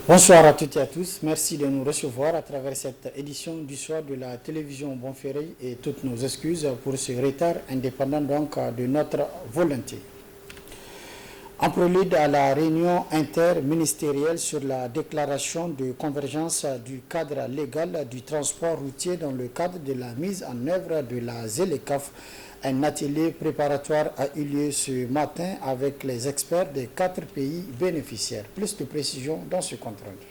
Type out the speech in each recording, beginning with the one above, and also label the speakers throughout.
Speaker 1: Bonsoir à toutes et à tous. Merci de nous recevoir à travers cette édition du soir de la télévision Bonferré et toutes nos excuses pour ce retard indépendant donc de notre volonté. En prélude à la réunion interministérielle sur la déclaration de convergence du cadre légal du transport routier dans le cadre de la mise en œuvre de la ZLECAf, un atelier préparatoire a eu lieu ce matin avec les experts des 4 pays bénéficiaires. Plus de précisions dans ce compte rendu.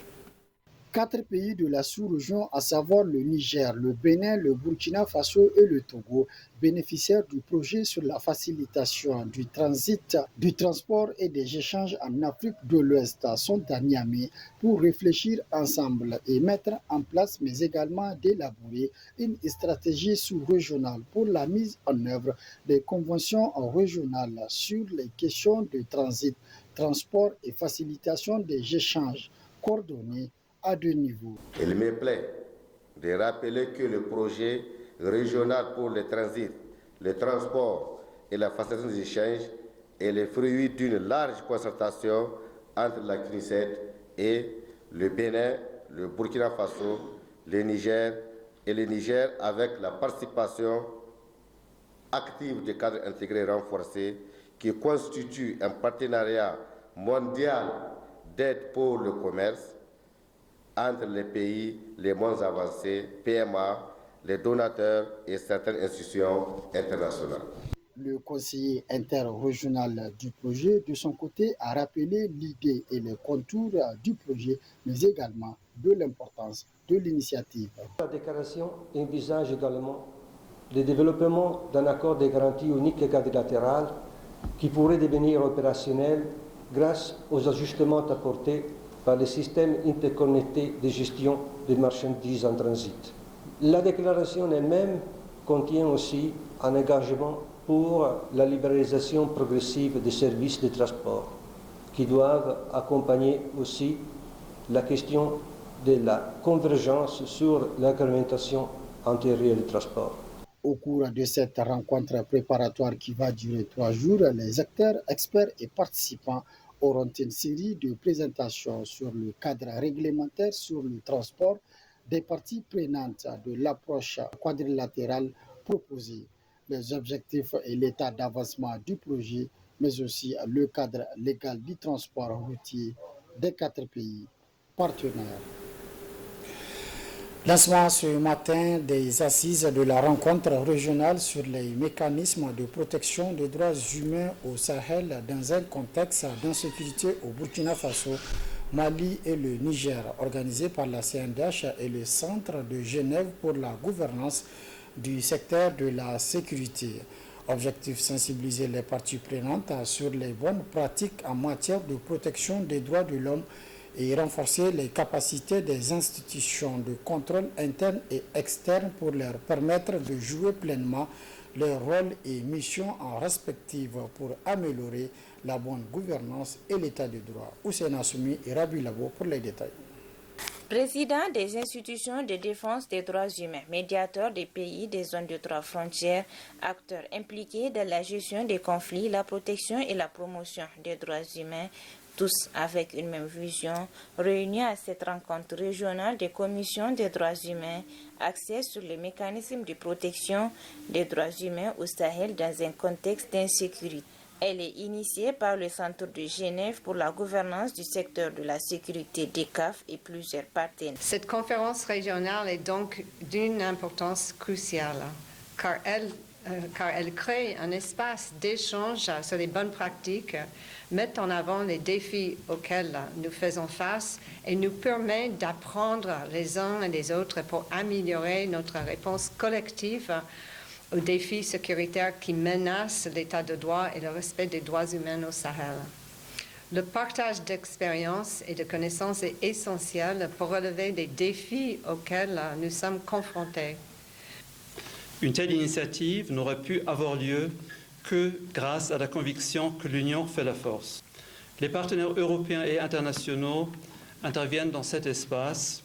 Speaker 1: 4 pays de la sous-région, à savoir le Niger, le Bénin, le Burkina Faso et le Togo, bénéficiaires du projet sur la facilitation du transit, du transport et des échanges en Afrique de l'Ouest, sont à Niamey pour réfléchir ensemble et mettre en place, mais également d'élaborer une stratégie sous-régionale pour la mise en œuvre des conventions régionales sur les questions de transit, transport et facilitation des échanges coordonnés à 2 niveaux.
Speaker 2: Il me plaît de rappeler que le projet régional pour le transit, le transport et la facilitation des échanges est le fruit d'une large concertation entre la CNICED et le Bénin, le Burkina Faso, le Niger et le Niger, avec la participation active des cadres intégrés renforcés qui constituent un partenariat mondial d'aide pour le commerce entre les pays les moins avancés, PMA, les donateurs et certaines institutions internationales.
Speaker 1: Le conseiller interrégional du projet, de son côté, a rappelé l'idée et les contours du projet, mais également de l'importance de l'initiative.
Speaker 3: La déclaration envisage également le développement d'un accord de garantie unique et quadrilatéral qui pourrait devenir opérationnel grâce aux ajustements apportés par le système interconnecté de gestion des marchandises en transit. La déclaration elle-même contient aussi un engagement pour la libéralisation progressive des services de transport qui doivent accompagner aussi la question de la convergence sur l'incrémentation antérieure du transport.
Speaker 1: Au cours de cette rencontre préparatoire qui va durer 3 jours, les acteurs, experts et participants auront une série de présentations sur le cadre réglementaire sur le transport des parties prenantes de l'approche quadrilatérale proposée, les objectifs et l'état d'avancement du projet, mais aussi le cadre légal du transport routier des 4 pays partenaires. Lancement ce matin des assises de la rencontre régionale sur les mécanismes de protection des droits humains au Sahel dans un contexte d'insécurité au Burkina Faso, Mali et le Niger, organisé par la CNDH et le Centre de Genève pour la gouvernance du secteur de la sécurité. Objectif: sensibiliser les parties prenantes sur les bonnes pratiques en matière de protection des droits de l'homme et renforcer les capacités des institutions de contrôle interne et externe pour leur permettre de jouer pleinement leur rôle et mission en respective pour améliorer la bonne gouvernance et l'état de droit. Hussein Assoumi et Rabi Labo pour les détails.
Speaker 4: Président des institutions de défense des droits humains, médiateur des pays des zones de droit frontières, acteurs impliqués dans la gestion des conflits, la protection et la promotion des droits humains, tous avec une même vision, réunis à cette rencontre régionale des commissions des droits humains, axée sur les mécanismes de protection des droits humains au Sahel dans un contexte d'insécurité. Elle est initiée par le Centre de Genève pour la gouvernance du secteur de la sécurité DECAF et plusieurs partenaires.
Speaker 5: Cette conférence régionale est donc d'une importance cruciale, car elle crée un espace d'échange sur les bonnes pratiques, met en avant les défis auxquels nous faisons face et nous permet d'apprendre les uns et les autres pour améliorer notre réponse collective aux défis sécuritaires qui menacent l'état de droit et le respect des droits humains au Sahel. Le partage d'expériences et de connaissances est essentiel pour relever les défis auxquels nous sommes confrontés.
Speaker 6: Une telle initiative n'aurait pu avoir lieu que grâce à la conviction que l'Union fait la force. Les partenaires européens et internationaux interviennent dans cet espace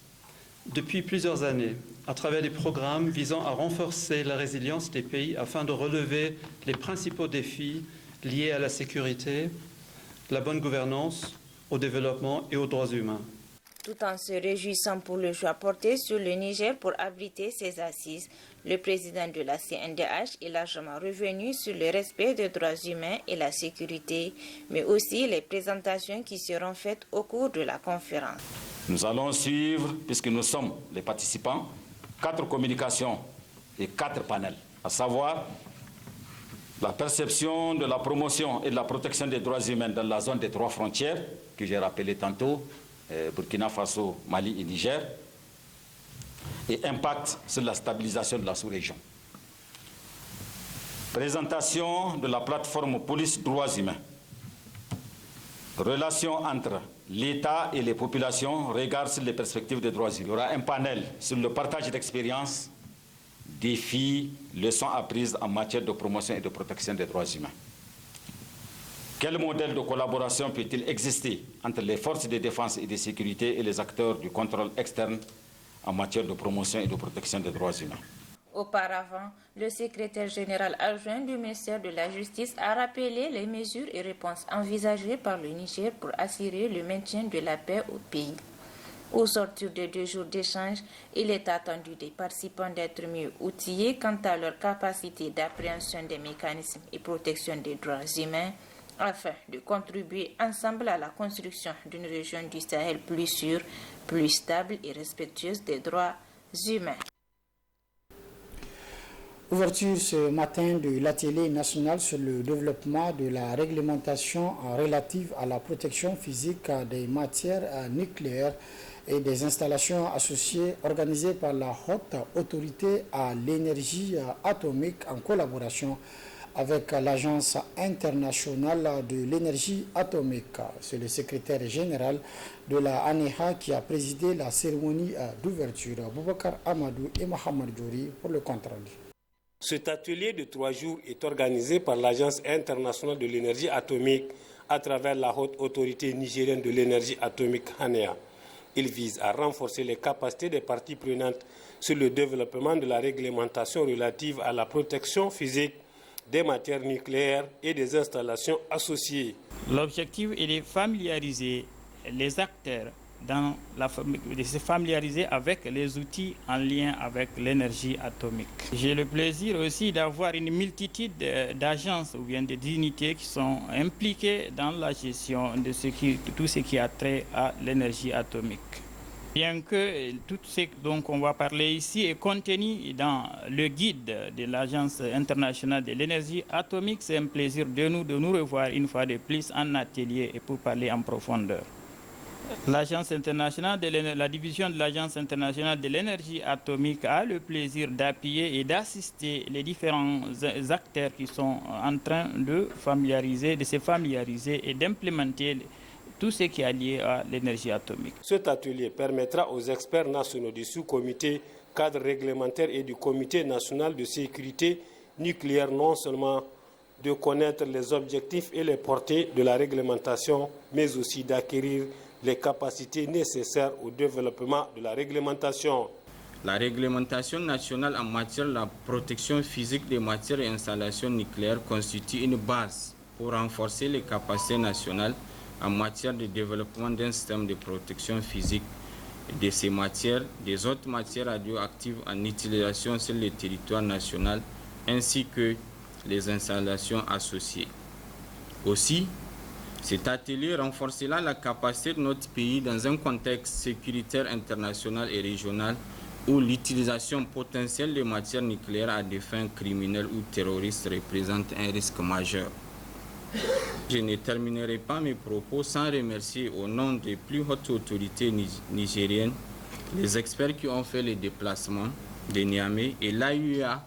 Speaker 6: depuis plusieurs années à travers des programmes visant à renforcer la résilience des pays afin de relever les principaux défis liés à la sécurité, la bonne gouvernance, au développement et aux droits humains.
Speaker 4: Tout en se réjouissant pour le choix porté sur le Niger pour abriter ses assises, le président de la CNDH est largement revenu sur le respect des droits humains et la sécurité, mais aussi les présentations qui seront faites au cours de la conférence.
Speaker 7: Nous allons suivre, puisque nous sommes les participants, 4 communications et 4 panels, à savoir la perception de la promotion et de la protection des droits humains dans la zone des 3 frontières, que j'ai rappelé tantôt, Burkina Faso, Mali et Niger, et impact sur la stabilisation de la sous-région. Présentation de la plateforme police droits humains. Relation entre l'État et les populations, regard sur les perspectives des droits humains. Il y aura un panel sur le partage d'expériences, défis, leçons apprises en matière de promotion et de protection des droits humains. Quel modèle de collaboration peut-il exister entre les forces de défense et de sécurité et les acteurs du contrôle externe en matière de promotion et de protection des droits humains?
Speaker 4: Auparavant, le secrétaire général adjoint du ministère de la Justice a rappelé les mesures et réponses envisagées par le Niger pour assurer le maintien de la paix au pays. Au sortir de 2 jours d'échange, il est attendu des participants d'être mieux outillés quant à leur capacité d'appréhension des mécanismes et protection des droits humains, afin de contribuer ensemble à la construction d'une région du Sahel plus sûre, plus stable et respectueuse des droits humains.
Speaker 1: Ouverture ce matin de l'atelier national sur le développement de la réglementation relative à la protection physique des matières nucléaires et des installations associées organisée par la Haute Autorité à l'énergie atomique en collaboration avec l'Agence internationale de l'énergie atomique. C'est le secrétaire général de la ANEHA qui a présidé la cérémonie d'ouverture. Boubacar Amadou et Mohamed Djouri pour le compte-rendu.
Speaker 8: Cet atelier de 3 jours est organisé par l'Agence internationale de l'énergie atomique à travers la Haute Autorité nigérienne de l'énergie atomique ANEHA. Il vise à renforcer les capacités des parties prenantes sur le développement de la réglementation relative à la protection physique des matières nucléaires et des installations associées.
Speaker 9: L'objectif est de familiariser les acteurs, de se familiariser avec les outils en lien avec l'énergie atomique. J'ai le plaisir aussi d'avoir une multitude d'agences ou bien d'unités qui sont impliquées dans la gestion de tout ce qui a trait à l'énergie atomique. Bien que tout ce dont on va parler ici est contenu dans le guide de l'Agence internationale de l'énergie atomique, c'est un plaisir de nous revoir une fois de plus en atelier et pour parler en profondeur. L'Agence internationale la division de l'Agence internationale de l'énergie atomique a le plaisir d'appuyer et d'assister les différents acteurs qui sont en train de se familiariser et d'implémenter tout ce qui est lié à l'énergie atomique.
Speaker 8: Cet atelier permettra aux experts nationaux du sous-comité cadre réglementaire et du comité national de sécurité nucléaire non seulement de connaître les objectifs et les portées de la réglementation, mais aussi d'acquérir les capacités nécessaires au développement de la réglementation.
Speaker 10: La réglementation nationale en matière de la protection physique des matières et installations nucléaires constitue une base pour renforcer les capacités nationales en matière de développement d'un système de protection physique de ces matières, des autres matières radioactives en utilisation sur le territoire national, ainsi que les installations associées. Aussi, cet atelier renforcera la capacité de notre pays dans un contexte sécuritaire international et régional où l'utilisation potentielle des matières nucléaires à des fins criminelles ou terroristes représente un risque majeur. Je ne terminerai pas mes propos sans remercier au nom des plus hautes autorités nigériennes les experts qui ont fait les déplacements de Niamey et l'AUA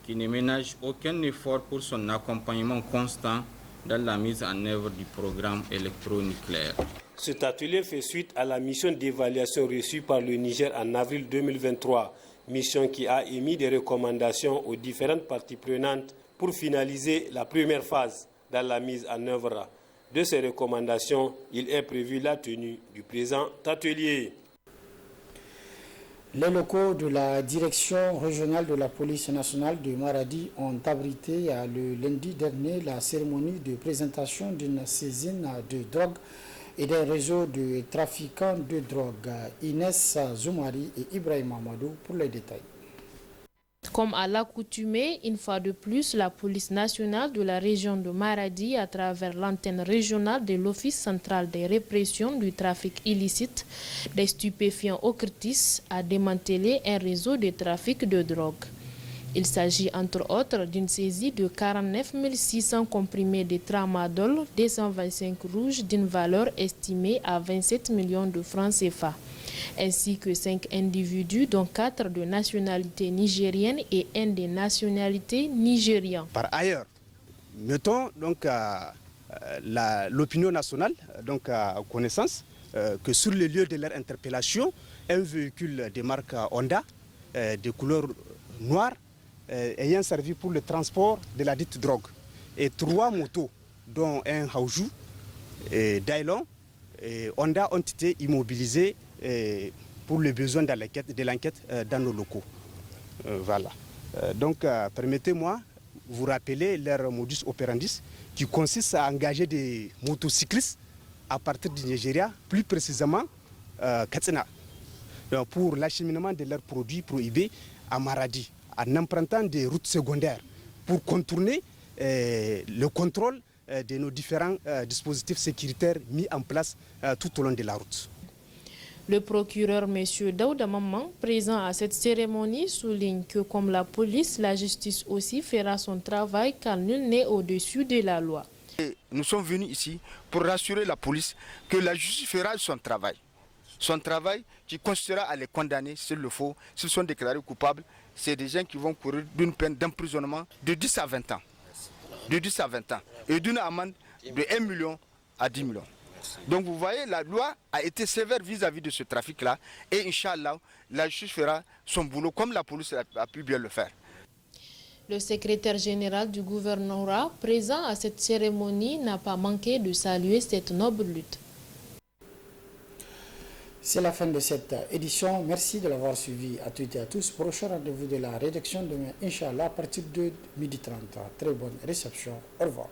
Speaker 10: qui ne ménage aucun effort pour son accompagnement constant dans la mise en œuvre du programme électronucléaire.
Speaker 8: Cet atelier fait suite à la mission d'évaluation reçue par le Niger en avril 2023, mission qui a émis des recommandations aux différentes parties prenantes pour finaliser la première phase dans la mise en œuvre. De ces recommandations, il est prévu la tenue du présent atelier.
Speaker 1: Les locaux de la direction régionale de la police nationale de Maradi ont abrité le lundi dernier la cérémonie de présentation d'une saisine de drogue et des réseaux de trafiquants de drogue. Inès Zoumari et Ibrahim Amadou pour les détails.
Speaker 11: Comme à l'accoutumée, une fois de plus, la police nationale de la région de Maradi, à travers l'antenne régionale de l'Office central des répressions du trafic illicite des stupéfiants Ocritis, a démantelé un réseau de trafic de drogue. Il s'agit entre autres d'une saisie de 49 600 comprimés de tramadol, 225 rouges d'une valeur estimée à 27 millions de francs CFA, ainsi que 5 individus, dont 4 de nationalité nigérienne et 1 de nationalité nigériane.
Speaker 12: Par ailleurs, mettons donc l'opinion nationale donc à connaissance que sur le lieu de leur interpellation, un véhicule de marque Honda de couleur noire ayant servi pour le transport de la dite drogue et 3 motos dont un Haoujou et Dailon et Honda ont été immobilisés pour le besoin de l'enquête dans nos locaux. Voilà. Donc permettez-moi de vous rappeler leur modus operandi qui consiste à engager des motocyclistes à partir du Nigeria, plus précisément Katsina, pour l'acheminement de leurs produits prohibés à Maradi, en empruntant des routes secondaires pour contourner le contrôle de nos différents dispositifs sécuritaires mis en place tout au long de la route.
Speaker 11: Le procureur M. Daouda Maman, présent à cette cérémonie, souligne que comme la police, la justice aussi fera son travail car nul n'est au-dessus de la loi.
Speaker 13: Et nous sommes venus ici pour rassurer la police que la justice fera son travail. Son travail qui consistera à les condamner s'il le faut, s'ils sont déclarés coupables. C'est des gens qui vont courir d'une peine d'emprisonnement de 10 à 20 ans. De 10 à 20 ans. Et d'une amende de 1 million à 10 millions. Donc vous voyez, la loi a été sévère vis-à-vis de ce trafic-là. Et Inch'Allah, la justice fera son boulot comme la police a pu bien le faire.
Speaker 11: Le secrétaire général du gouvernorat, présent à cette cérémonie, n'a pas manqué de saluer cette noble lutte.
Speaker 1: C'est la fin de cette édition. Merci de l'avoir suivi à toutes et à tous. Prochain rendez-vous de la rédaction demain, Inch'Allah, à partir de 12h30. Très bonne réception. Au revoir.